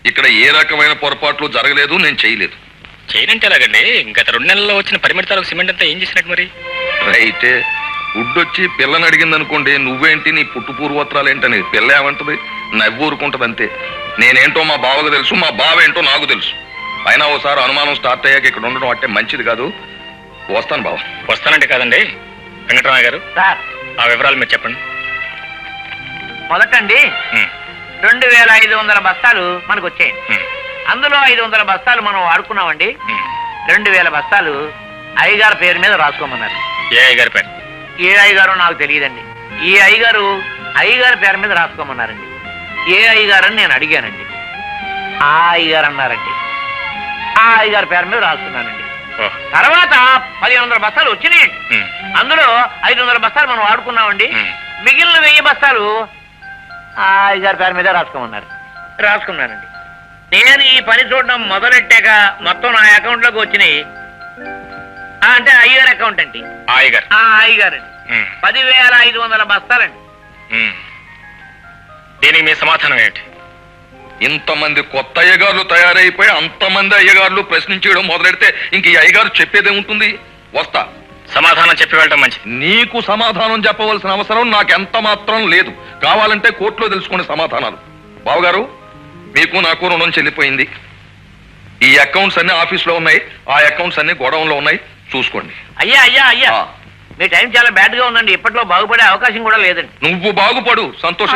ఇక్కడ ఏ రకమైన పొరపాట్లు జరగలేదు, నేను చేయలేదు. చేయనంటే ఎలాగండి? గత 2 నెలల్లో వచ్చిన పరిమితాలకు సిమెంట్ అంతా ఏం చేసినట్టు మరి? రైతే గుడ్డొచ్చి పిల్లని అడిగింది అనుకోండి, నువ్వేంటి నీ పుట్టు పూర్వోత్తరాలు ఏంటని పిల్ల ఏమంటది? నవ్వు ఊరుకుంటది అంతే. నేనేంటో మా బావకు తెలుసు, మా బావ ఏంటో నాకు తెలుసు. అయినా ఓసారి అనుమానం స్టార్ట్ అయ్యాక ఇక్కడ ఉండడం అంటే మంచిది కాదు. వస్తాను బావ. వస్తానంటే కాదండి వెంకటరామయ్య గారు, సార్ ఆ వివరాలు మీరు చెప్పండి. మొదటండి 2500 బస్తాలు మనకు వచ్చాయండి. అందులో 500 బస్తాలు మనం వాడుకున్నామండి. 2000 బస్తాలు అయ్యగారి పేరు మీద రాసుకోమన్నారు. ఏ అయ్యగారి పేరు? ఏ అయ్యగారు నాకు తెలియదండి. ఈ అయ్యగారి పేరు మీద రాసుకోమన్నారండి. ఏ అయ్యగారని నేను అడిగానండి. ఆ అయ్యగారు అన్నారండి. ఆ అయ్యగారి పేరు మీద రాసుకున్నానండి. తర్వాత 1500 బస్తాలు వచ్చినాయండి. అందులో 500 బస్తాలు మనం వాడుకున్నామండి. మిగిలిన 1000 బస్తాలు ఆ అయ్యగారి పేరు మీద రాసుకున్నానండి. నేను ఈ పని చూడడం మొదలెట్టాక మొత్తం నా అకౌంట్ లోకి వచ్చినాయి. అంటే అయ్యగారి అకౌంట్ అండి. అయ్యగారండి 10,500 బస్తాలండి. దీనికి మీ సమాధానం ఏంటి? ఇంతమంది కొత్త అయ్యగారులు తయారైపోయి అంతమంది అయ్యగారులు ప్రశ్నించడం మొదలెడితే ఇంక ఈ అయ్యగారు చెప్పేదేముంటుంది? వస్తా. సమాధానం చెప్పి వెళ్ళడం మంచిది. నీకు సమాధానం చెప్పవలసిన అవసరం నాకెంత మాత్రం లేదు. కావాలంటే కోర్టులో తెలుసుకునే సమాధానాలు. బావగారు, మీకు నాకు రుణం చెల్లిపోయింది. ఈ అకౌంట్స్ అన్ని ఆఫీస్లో ఉన్నాయి, ఆ అకౌంట్స్ అన్ని గోడౌన్లో ఉన్నాయి, చూసుకోండి. అయ్యా మీ టైం చాలా బ్యాడ్ గా ఉందండి. ఇప్పట్లో బాగుపడే అవకాశం కూడా లేదండి. నువ్వు బాగుపడు, సంతోషం.